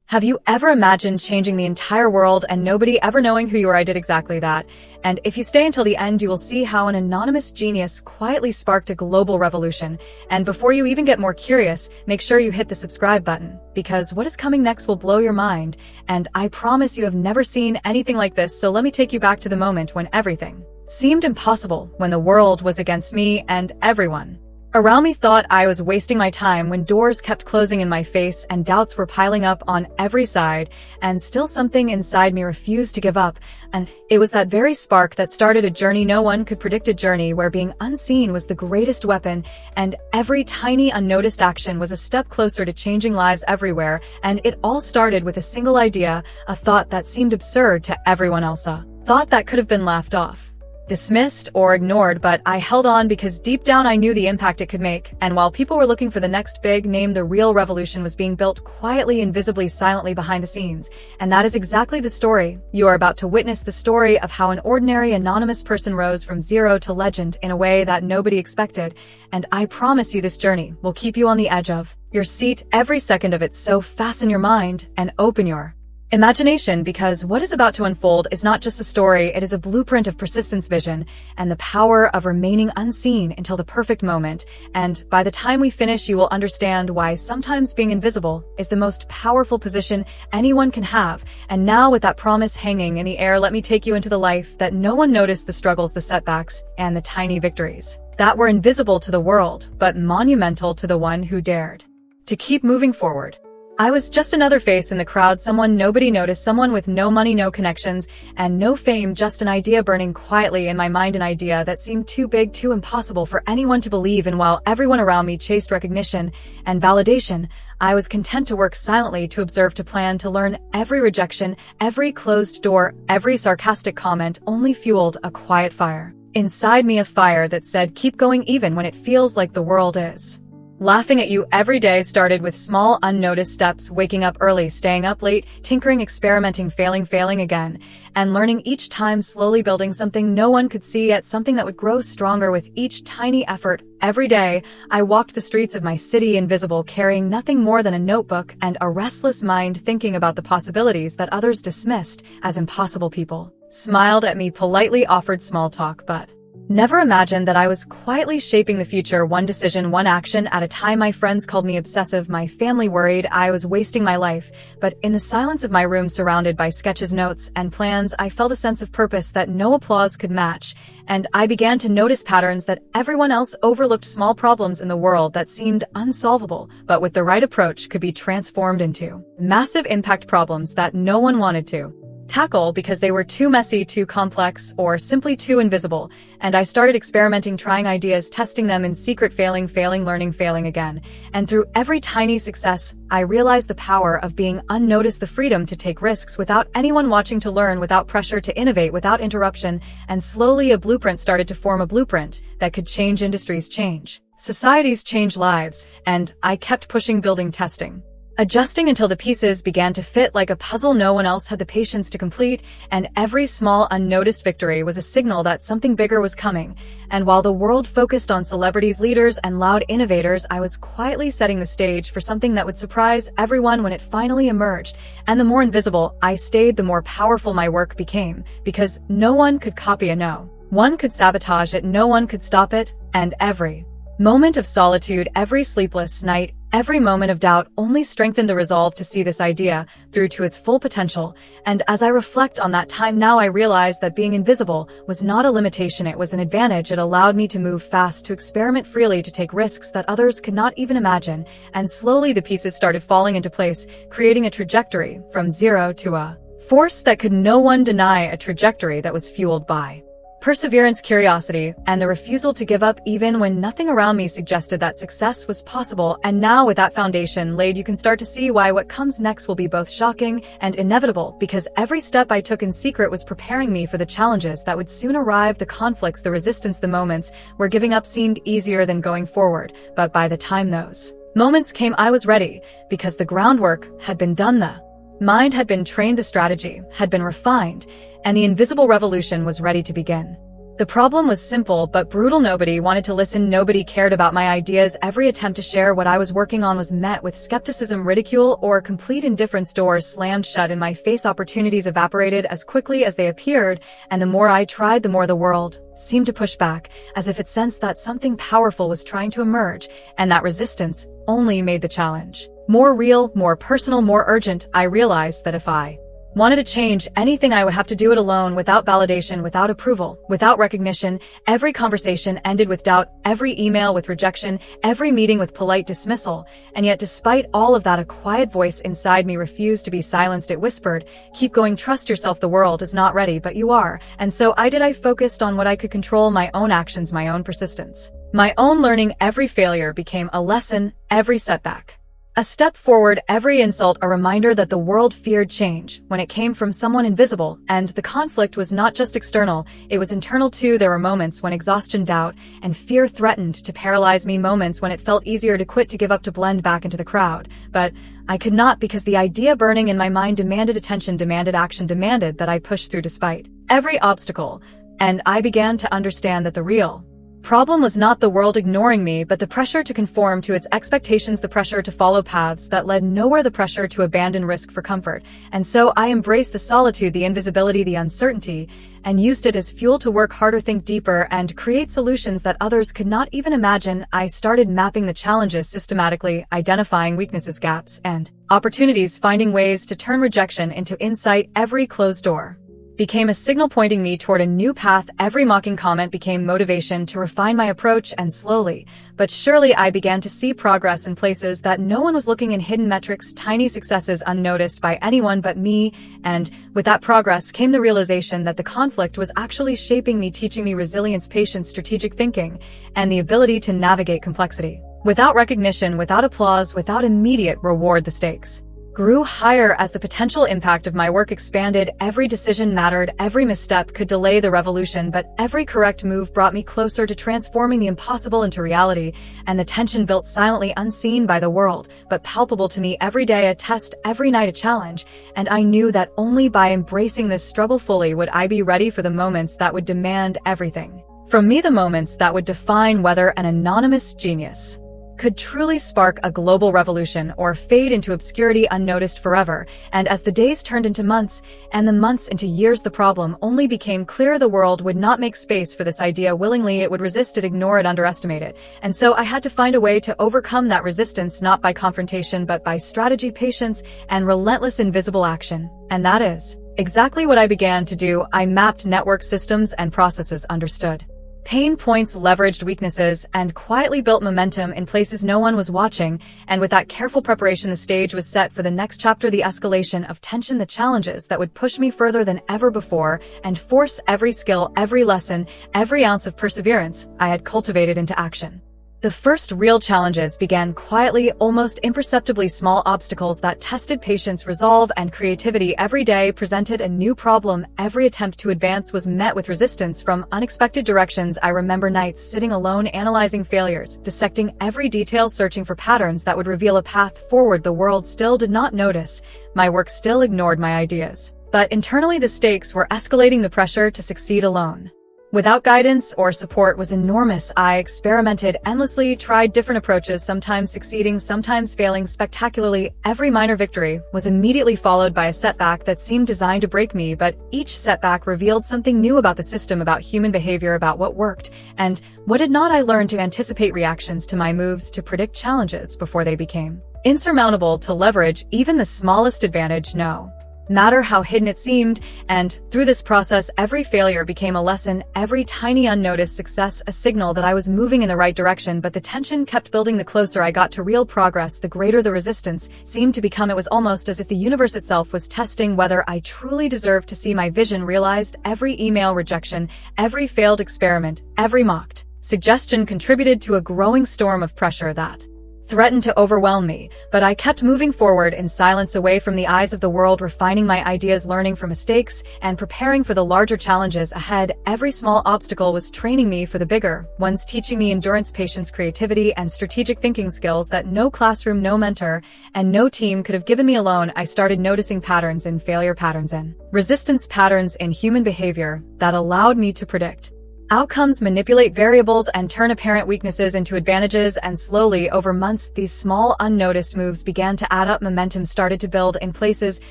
Have you ever imagined changing the entire world and nobody ever knowing who you are? I did exactly that. And if you stay until the end, you will see how an anonymous genius quietly sparked a global revolution. And before you even get more curious, make sure you hit the subscribe button, because what is coming next will blow your mind. And I promise you have never seen anything like this, so let me take you back to the moment when everything seemed impossible, when the world was against me and everyone around me thought I was wasting my time, when doors kept closing in my face and doubts were piling up on every side, and still something inside me refused to give up. And it was that very spark that started a journey no one could predict, a journey where being unseen was the greatest weapon, and every tiny unnoticed action was a step closer to changing lives everywhere. And it all started with a single idea, a thought that seemed absurd to everyone else, a thought that could have been laughed off, dismissed, or ignored, but I held on because deep down I knew the impact it could make. And while people were looking for the next big name, the real revolution was being built quietly, invisibly, silently behind the scenes. And that is exactly the story you are about to witness, the story of how an ordinary, anonymous person rose from zero to legend in a way that nobody expected. And I promise you, this journey will keep you on the edge of your seat every second of it, so fasten your mind and open your imagination, because what is about to unfold is not just a story, it is a blueprint of persistence, vision, and the power of remaining unseen until the perfect moment. And by the time we finish, you will understand why sometimes being invisible is the most powerful position anyone can have. And now, with that promise hanging in the air, let me take you into the life that no one noticed, the struggles, the setbacks, and the tiny victories that were invisible to the world, but monumental to the one who dared to keep moving forward. I was just another face in the crowd, someone nobody noticed, someone with no money, no connections, and no fame, just an idea burning quietly in my mind, an idea that seemed too big, too impossible for anyone to believe in. While everyone around me chased recognition and validation, I was content to work silently, to observe, to plan, to learn. Every rejection, every closed door, every sarcastic comment only fueled a quiet fire inside me, a fire that said, keep going even when it feels like the world is laughing at you. Every day started with small, unnoticed steps, waking up early, staying up late, tinkering, experimenting, failing again, and learning each time, slowly building something no one could see, yet something that would grow stronger with each tiny effort. Every day, I walked the streets of my city, invisible, carrying nothing more than a notebook and a restless mind, thinking about the possibilities that others dismissed as impossible. People smiled at me, politely offered small talk, but never imagined that I was quietly shaping the future, one decision, one action at a time. My friends called me obsessive, my family worried I was wasting my life, but in the silence of my room, surrounded by sketches, notes, and plans, I felt a sense of purpose that no applause could match. And I began to notice patterns that everyone else overlooked, small problems in the world that seemed unsolvable, but with the right approach could be transformed into massive impact, problems that no one wanted to tackle because they were too messy, too complex, or simply too invisible. And I started experimenting, trying ideas, testing them in secret, failing, learning, failing again. And through every tiny success, I realized the power of being unnoticed, the freedom to take risks without anyone watching, to learn without pressure, to innovate without interruption. And slowly a blueprint started to form, a blueprint that could change industries, change societies, change lives. And I kept pushing, building, testing, adjusting until the pieces began to fit like a puzzle no one else had the patience to complete. And every small, unnoticed victory was a signal that something bigger was coming. And while the world focused on celebrities, leaders, and loud innovators, I was quietly setting the stage for something that would surprise everyone when it finally emerged. And the more invisible I stayed, the more powerful my work became, because no one could copy it, no one could sabotage it, no one could stop it. And every moment of solitude, every sleepless night, every moment of doubt only strengthened the resolve to see this idea through to its full potential. And as I reflect on that time now, I realize that being invisible was not a limitation, it was an advantage. It allowed me to move fast, to experiment freely, to take risks that others could not even imagine. And slowly the pieces started falling into place, creating a trajectory from zero to a force that could no one deny, a trajectory that was fueled by perseverance, curiosity, and the refusal to give up even when nothing around me suggested that success was possible. And now, with that foundation laid, you can start to see why what comes next will be both shocking and inevitable, because every step I took in secret was preparing me for the challenges that would soon arrive, the conflicts, the resistance, the moments where giving up seemed easier than going forward. But by the time those moments came, I was ready, because the groundwork had been done, the mind had been trained, the strategy had been refined, and the invisible revolution was ready to begin. The problem was simple but brutal. Nobody wanted to listen, nobody cared about my ideas. Every attempt to share what I was working on was met with skepticism, ridicule, or complete indifference. Doors slammed shut in my face, opportunities evaporated as quickly as they appeared, and the more I tried, the more the world seemed to push back, as if it sensed that something powerful was trying to emerge, and that resistance only made the challenge more real, more personal, more urgent. I realized that if I wanted to change anything, I would have to do it alone, without validation, without approval, without recognition. Every conversation ended with doubt, every email with rejection, every meeting with polite dismissal. And yet, despite all of that, a quiet voice inside me refused to be silenced. It whispered, "Keep going, trust yourself, the world is not ready, but you are." And so I did. I focused on what I could control, my own actions, my own persistence, my own learning. Every failure became a lesson, every setback a step forward, every insult a reminder that the world feared change when it came from someone invisible. And the conflict was not just external, it was internal too. There were moments when exhaustion, doubt, and fear threatened to paralyze me, moments when it felt easier to quit, to give up, to blend back into the crowd. But I could not, because the idea burning in my mind demanded attention, demanded action, demanded that I push through despite every obstacle. And I began to understand that the real problem was not the world ignoring me, but the pressure to conform to its expectations, the pressure to follow paths that led nowhere, the pressure to abandon risk for comfort. And so I embraced the solitude, the invisibility, the uncertainty, and used it as fuel to work harder, think deeper, and create solutions that others could not even imagine. I started mapping the challenges systematically, identifying weaknesses, gaps, and opportunities, finding ways to turn rejection into insight. Every closed door became a signal pointing me toward a new path. Every mocking comment became motivation to refine my approach, and slowly but surely I began to see progress in places that no one was looking, in hidden metrics, tiny successes unnoticed by anyone but me. And with that progress came the realization that the conflict was actually shaping me, teaching me resilience, patience, strategic thinking, and the ability to navigate complexity without recognition, without applause, without immediate reward. The stakes grew higher as the potential impact of my work expanded. Every decision mattered, every misstep could delay the revolution, but every correct move brought me closer to transforming the impossible into reality. And the tension built silently, unseen by the world, but palpable to me. Every day a test, every night a challenge, and I knew that only by embracing this struggle fully would I be ready for the moments that would demand everything from me, the moments that would define whether an anonymous genius could truly spark a global revolution or fade into obscurity, unnoticed forever. And as the days turned into months, and the months into years, the problem only became clearer. The world would not make space for this idea willingly. It would resist it, ignore it, underestimate it. And so I had to find a way to overcome that resistance, not by confrontation, but by strategy, patience, and relentless invisible action. And that is exactly what I began to do. I mapped network systems and processes, understood pain points, leveraged weaknesses, and quietly built momentum in places no one was watching. And with that careful preparation, the stage was set for the next chapter, the escalation of tension, the challenges that would push me further than ever before and force every skill, every lesson, every ounce of perseverance I had cultivated into action. The first real challenges began quietly, almost imperceptibly, small obstacles that tested patience, resolve, and creativity. Every day presented a new problem. Every attempt to advance was met with resistance from unexpected directions. I remember nights sitting alone, analyzing failures, dissecting every detail, searching for patterns that would reveal a path forward. The world still did not notice. My work still ignored my ideas. But internally, the stakes were escalating. The pressure to succeed alone, without guidance or support, was enormous. I experimented endlessly, tried different approaches, sometimes succeeding, sometimes failing spectacularly. Every minor victory was immediately followed by a setback that seemed designed to break me, but each setback revealed something new about the system, about human behavior, about what worked and what did not. I learned to anticipate reactions to my moves, to predict challenges before they became insurmountable, to leverage even the smallest advantage, no matter how hidden it seemed. And through this process, every failure became a lesson, every tiny unnoticed success a signal that I was moving in the right direction. But the tension kept building. The closer I got to real progress, the greater the resistance seemed to become. It was almost as if the universe itself was testing whether I truly deserved to see my vision realized. Every email rejection, every failed experiment, every mocked suggestion contributed to a growing storm of pressure that threatened to overwhelm me, but I kept moving forward in silence, away from the eyes of the world, refining my ideas, learning from mistakes, and preparing for the larger challenges ahead. Every small obstacle was training me for the bigger ones, teaching me endurance, patience, creativity, and strategic thinking skills that no classroom, no mentor, and no team could have given me alone. I started noticing patterns in failure, patterns in resistance, patterns in human behavior that allowed me to predict Outcomes manipulate variables and turn apparent weaknesses into advantages, and slowly, over months, these small, unnoticed moves began to add up. Momentum started to build in places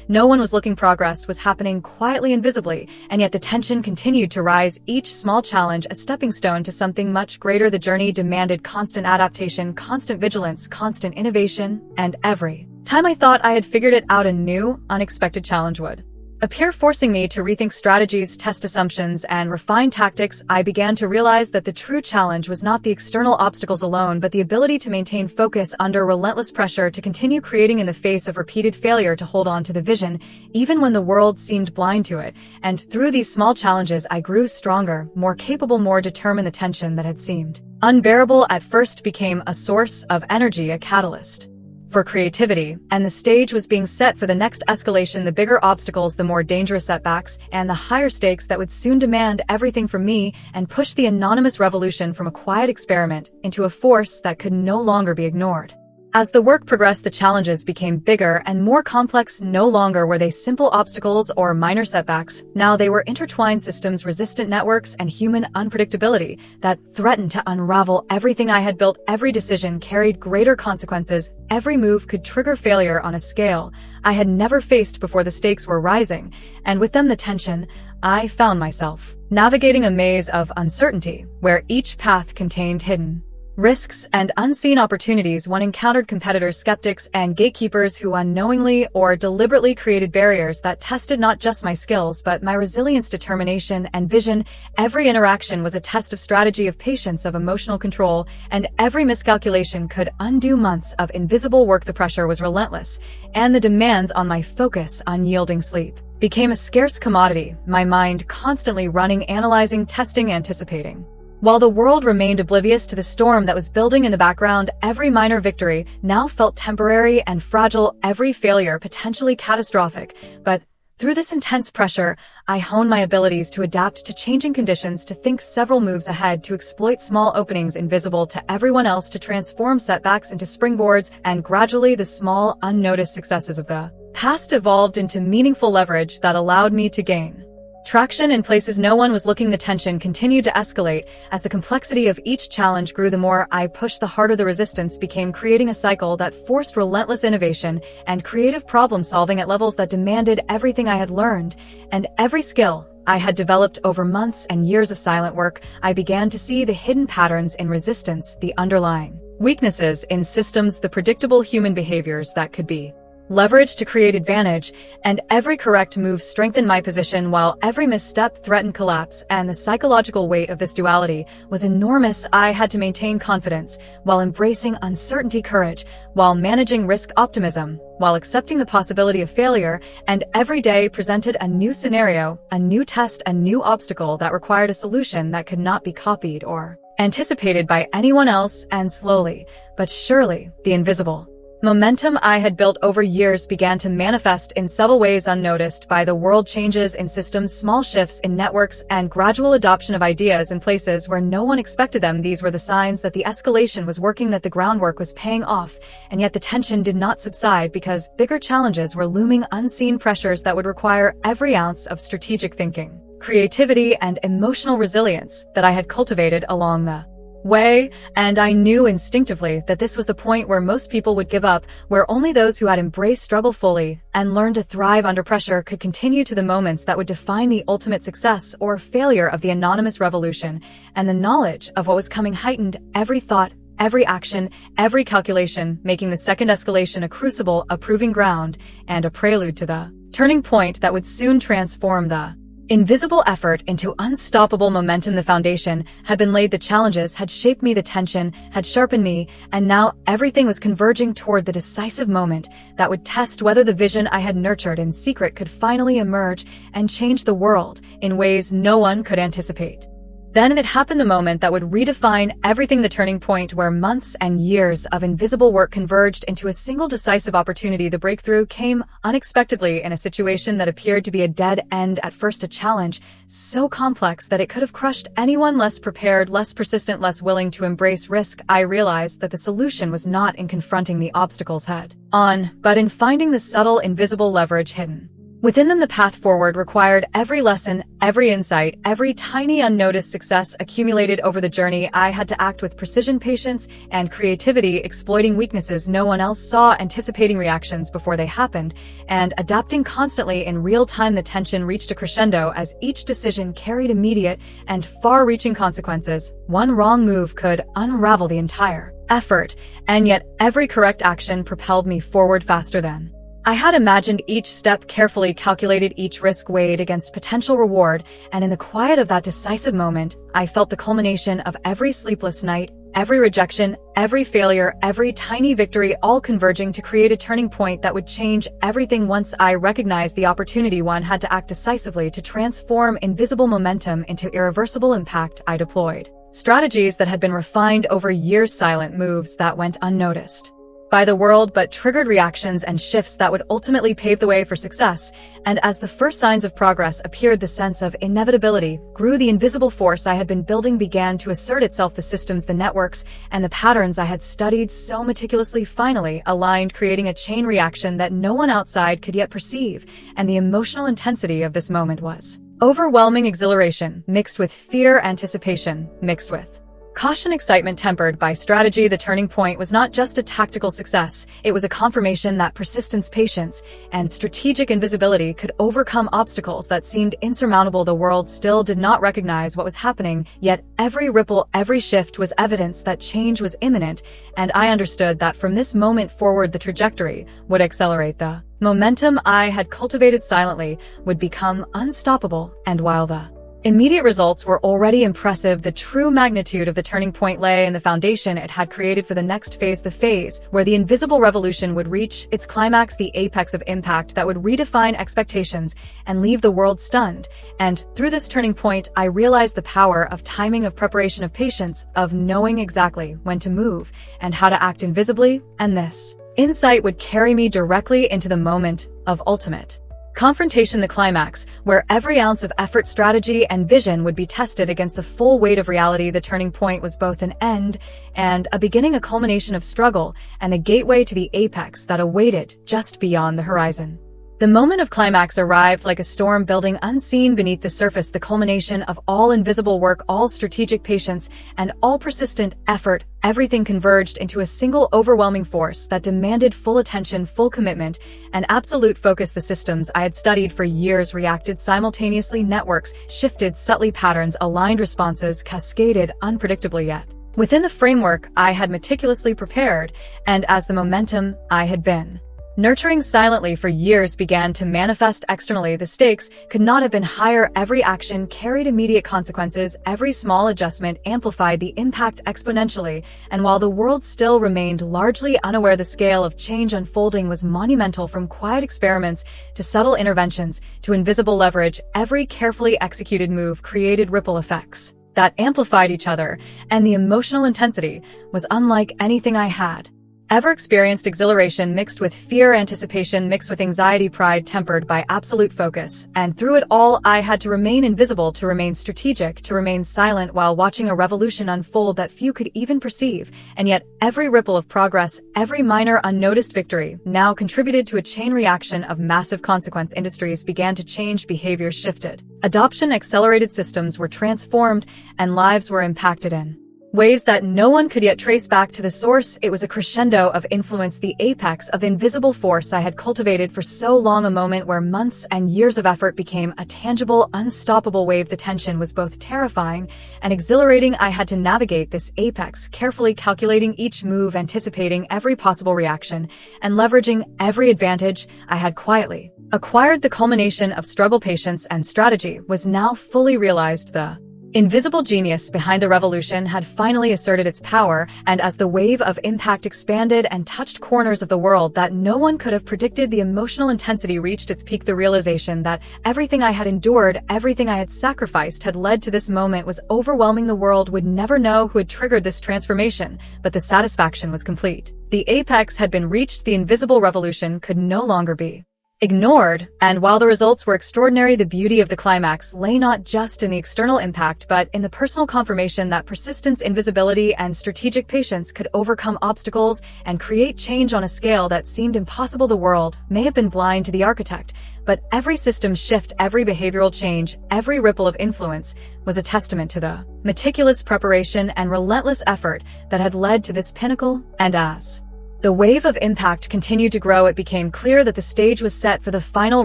no one was looking. Progress was happening quietly and visibly, and yet the tension continued to rise, each small challenge a stepping stone to something much greater. The journey demanded constant adaptation, constant vigilance, constant innovation, and every time I thought I had figured it out, a new, unexpected challenge would appear, forcing me to rethink strategies, test assumptions, and refine tactics. I began to realize that the true challenge was not the external obstacles alone, but the ability to maintain focus under relentless pressure, to continue creating in the face of repeated failure, to hold on to the vision, even when the world seemed blind to it. And through these small challenges, I grew stronger, more capable, more determined. The tension that had seemed unbearable at first became a source of energy, a catalyst for creativity, and the stage was being set for the next escalation. The bigger obstacles, the more dangerous setbacks, and the higher stakes that would soon demand everything from me and push the anonymous revolution from a quiet experiment into a force that could no longer be ignored. As the work progressed, the challenges became bigger and more complex. No longer were they simple obstacles or minor setbacks. Now they were intertwined systems, resistant networks, and human unpredictability that threatened to unravel everything I had built. Every decision carried greater consequences. Every move could trigger failure on a scale I had never faced before. The stakes were rising, and with them the tension. I found myself navigating a maze of uncertainty, where each path contained hidden risks and unseen opportunities. One encountered competitors, skeptics, and gatekeepers who unknowingly or deliberately created barriers that tested not just my skills, but my resilience, determination, and vision. Every interaction was a test of strategy, of patience, of emotional control, and every miscalculation could undo months of invisible work. The pressure was relentless, and the demands on my focus, unyielding sleep, became a scarce commodity, my mind constantly running, analyzing, testing, anticipating. While the world remained oblivious to the storm that was building in the background, every minor victory now felt temporary and fragile, every failure potentially catastrophic. But through this intense pressure, I honed my abilities to adapt to changing conditions, to think several moves ahead, to exploit small openings invisible to everyone else, to transform setbacks into springboards, and gradually the small, unnoticed successes of the past evolved into meaningful leverage that allowed me to gain traction in places no one was looking. The tension continued to escalate. As the complexity of each challenge grew, the more I pushed, the harder the resistance became, creating a cycle that forced relentless innovation and creative problem solving at levels that demanded everything I had learned and every skill I had developed over months and years of silent work. I began to see the hidden patterns in resistance, the underlying weaknesses in systems, the predictable human behaviors that could be leverage to create advantage, and every correct move strengthened my position while every misstep threatened collapse. And the psychological weight of this duality was enormous. I had to maintain confidence while embracing uncertainty, courage while managing risk, optimism while accepting the possibility of failure, and every day presented a new scenario, a new test, a new obstacle that required a solution that could not be copied or anticipated by anyone else. And slowly but surely, the invisible momentum I had built over years began to manifest in subtle ways unnoticed by the world. Changes in systems, small shifts in networks, and gradual adoption of ideas in places where no one expected them. These were the signs that the escalation was working, that the groundwork was paying off. And yet the tension did not subside, because bigger challenges were looming, unseen pressures that would require every ounce of strategic thinking, creativity, and emotional resilience that I had cultivated along the way. And I knew instinctively that this was the point where most people would give up, where only those who had embraced struggle fully and learned to thrive under pressure could continue to the moments that would define the ultimate success or failure of the anonymous revolution. And the knowledge of what was coming heightened every thought, every action, every calculation, making the second escalation a crucible, a proving ground, and a prelude to the turning point that would soon transform the invisible effort into unstoppable momentum. The foundation had been laid, the challenges had shaped me, the tension had sharpened me, and now everything was converging toward the decisive moment that would test whether the vision I had nurtured in secret could finally emerge and change the world in ways no one could anticipate. Then it happened, the moment that would redefine everything, the turning point where months and years of invisible work converged into a single decisive opportunity. The breakthrough came unexpectedly in a situation that appeared to be a dead end at first, a challenge so complex that it could have crushed anyone less prepared, less persistent, less willing to embrace risk. I realized that the solution was not in confronting the obstacles head on, but in finding the subtle, invisible leverage hidden Within them, the path forward required every lesson, every insight, every tiny unnoticed success accumulated over the journey. I had to act with precision, patience, and creativity, exploiting weaknesses no one else saw, anticipating reactions before they happened, and adapting constantly in real time. The tension reached a crescendo as each decision carried immediate and far-reaching consequences. One wrong move could unravel the entire effort, and yet every correct action propelled me forward faster than I had imagined. Each step carefully calculated, each risk weighed against potential reward, and in the quiet of that decisive moment, I felt the culmination of every sleepless night, every rejection, every failure, every tiny victory, all converging to create a turning point that would change everything. Once I recognized the opportunity, one had to act decisively to transform invisible momentum into irreversible impact. I deployed strategies that had been refined over years, silent moves that went unnoticed by the world but triggered reactions and shifts that would ultimately pave the way for success. And as the first signs of progress appeared, the sense of inevitability grew. The invisible force I had been building began to assert itself. The systems, the networks, and the patterns I had studied so meticulously finally aligned, creating a chain reaction that no one outside could yet perceive. And the emotional intensity of this moment was overwhelming. Exhilaration mixed with fear, anticipation mixed with caution, excitement tempered by strategy. The turning point was not just a tactical success. It was a confirmation that persistence, patience, and strategic invisibility could overcome obstacles that seemed insurmountable. The world still did not recognize what was happening, yet every ripple, every shift was evidence that change was imminent, and I understood that from this moment forward, the trajectory would accelerate. The momentum I had cultivated silently would become unstoppable, and while the immediate results were already impressive, the true magnitude of the turning point lay in the foundation it had created for the next phase, the phase where the invisible revolution would reach its climax, the apex of impact that would redefine expectations and leave the world stunned. And through this turning point, I realized the power of timing, of preparation, of patience, of knowing exactly when to move and how to act invisibly. And this insight would carry me directly into the moment of ultimate confrontation, the climax, where every ounce of effort, strategy, and vision would be tested against the full weight of reality. The turning point was both an end and a beginning, a culmination of struggle, and the gateway to the apex that awaited just beyond the horizon. The moment of climax arrived like a storm building unseen beneath the surface, the culmination of all invisible work, all strategic patience, and all persistent effort. Everything converged into a single overwhelming force that demanded full attention, full commitment, and absolute focus. The systems I had studied for years reacted simultaneously. Networks shifted subtly, patterns aligned, responses cascaded unpredictably, yet within the framework I had meticulously prepared. And as the momentum I had been nurturing silently for years began to manifest externally, the stakes could not have been higher. Every action carried immediate consequences. Every small adjustment amplified the impact exponentially. And while the world still remained largely unaware, the scale of change unfolding was monumental. From quiet experiments to subtle interventions to invisible leverage, every carefully executed move created ripple effects that amplified each other, and the emotional intensity was unlike anything I had ever experienced. Exhilaration mixed with fear, anticipation mixed with anxiety, pride tempered by absolute focus. And through it all, I had to remain invisible, to remain strategic, to remain silent while watching a revolution unfold that few could even perceive. And yet, every ripple of progress, every minor unnoticed victory, now contributed to a chain reaction of massive consequence. Industries began to change, behaviors shifted, adoption accelerated, systems were transformed, and lives were impacted in ways that no one could yet trace back to the source. It was a crescendo of influence, the apex of the invisible force I had cultivated for so long, a moment where months and years of effort became a tangible, unstoppable wave. The tension was both terrifying and exhilarating. I had to navigate this apex, carefully calculating each move, anticipating every possible reaction, and leveraging every advantage I had quietly acquired. The culmination of struggle, patience, and strategy was now fully realized. The invisible genius behind the revolution had finally asserted its power, and as the wave of impact expanded and touched corners of the world that no one could have predicted, the emotional intensity reached its peak. The realization that everything I had endured, everything I had sacrificed had led to this moment was overwhelming. The world would never know who had triggered this transformation, but the satisfaction was complete. The apex had been reached. The invisible revolution could no longer be ignored, and while the results were extraordinary, the beauty of the climax lay not just in the external impact but in the personal confirmation that persistence, invisibility, and strategic patience could overcome obstacles and create change on a scale that seemed impossible. The world may have been blind to the architect, but every system shift, every behavioral change, every ripple of influence was a testament to the meticulous preparation and relentless effort that had led to this pinnacle. And as the wave of impact continued to grow, it became clear that the stage was set for the final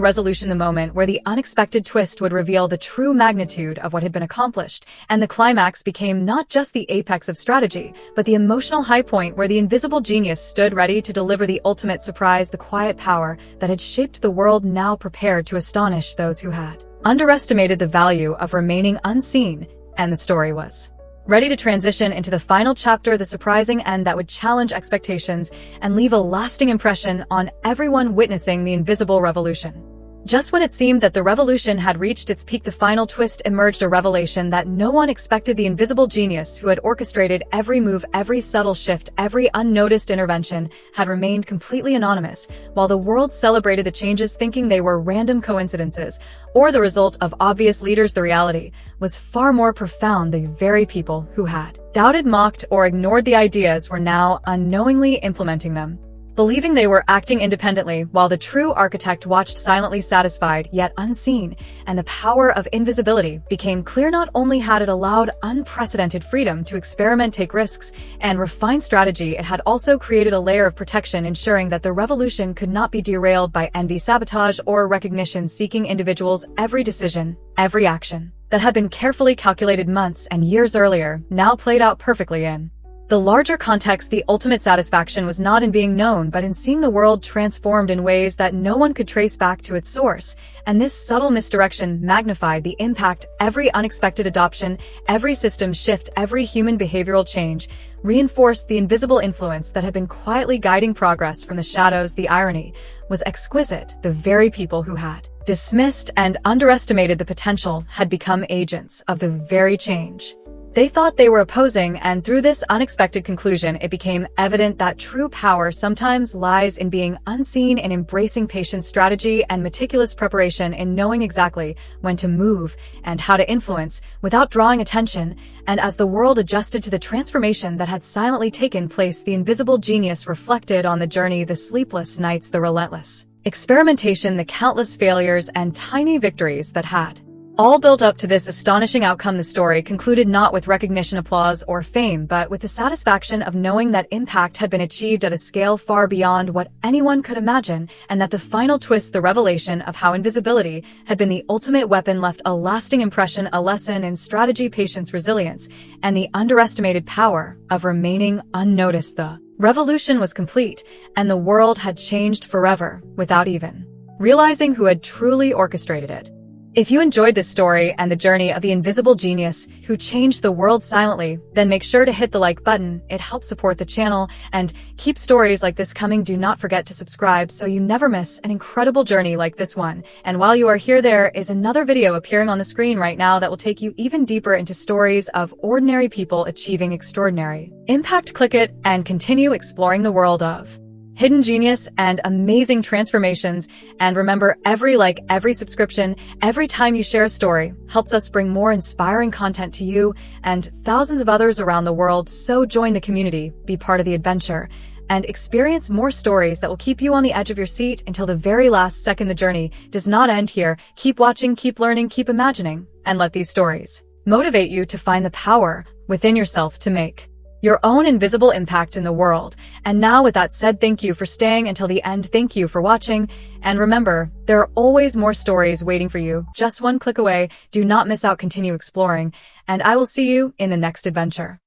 resolution, the moment where the unexpected twist would reveal the true magnitude of what had been accomplished. And the climax became not just the apex of strategy, but the emotional high point where the invisible genius stood ready to deliver the ultimate surprise, the quiet power that had shaped the world, now prepared to astonish those who had underestimated the value of remaining unseen. And the story was ready to transition into the final chapter, the surprising end that would challenge expectations and leave a lasting impression on everyone witnessing the invisible revolution. Just when it seemed that the revolution had reached its peak, the final twist emerged, a revelation that no one expected. The invisible genius who had orchestrated every move, every subtle shift, every unnoticed intervention had remained completely anonymous, while the world celebrated the changes, thinking they were random coincidences or the result of obvious leaders. The reality was far more profound. The very people who had doubted, mocked, or ignored the ideas were now unknowingly implementing them, believing they were acting independently, while the true architect watched silently, satisfied yet unseen. And the power of invisibility became clear. Not only had it allowed unprecedented freedom to experiment, take risks, and refine strategy, it had also created a layer of protection, ensuring that the revolution could not be derailed by envy, sabotage, or recognition-seeking individuals. Every decision, every action that had been carefully calculated months and years earlier now played out perfectly in the larger context. The ultimate satisfaction was not in being known, but in seeing the world transformed in ways that no one could trace back to its source. And this subtle misdirection magnified the impact. Every unexpected adoption, every system shift, every human behavioral change reinforced the invisible influence that had been quietly guiding progress from the shadows. The irony was exquisite. The very people who had dismissed and underestimated the potential had become agents of the very change they thought they were opposing. And through this unexpected conclusion, it became evident that true power sometimes lies in being unseen, in embracing patient strategy and meticulous preparation, in knowing exactly when to move and how to influence without drawing attention. And as the world adjusted to the transformation that had silently taken place, the invisible genius reflected on the journey, the sleepless nights, the relentless experimentation, the countless failures and tiny victories that had all built up to this astonishing outcome. The story concluded not with recognition, applause, or fame, but with the satisfaction of knowing that impact had been achieved at a scale far beyond what anyone could imagine, and that the final twist, the revelation of how invisibility had been the ultimate weapon, left a lasting impression, a lesson in strategy, patience, resilience, and the underestimated power of remaining unnoticed. The revolution was complete, and the world had changed forever without even realizing who had truly orchestrated it. If you enjoyed this story and the journey of the invisible genius who changed the world silently, then make sure to hit the like button. It helps support the channel and keep stories like this coming. Do not forget to subscribe so you never miss an incredible journey like this one. And while you are here, there is another video appearing on the screen right now that will take you even deeper into stories of ordinary people achieving extraordinary impact. Click it and continue exploring the world of hidden genius and amazing transformations. And remember, every like, every subscription, every time you share a story helps us bring more inspiring content to you and thousands of others around the world. So join the community, be part of the adventure, and experience more stories that will keep you on the edge of your seat until the very last second. The journey does not end here. Keep watching, keep learning, keep imagining, and let these stories motivate you to find the power within yourself to make your own invisible impact in the world. And now, with that said, thank you for staying until the end. Thank you for watching. And remember, there are always more stories waiting for you, just one click away. Do not miss out. Continue exploring, and I will see you in the next adventure.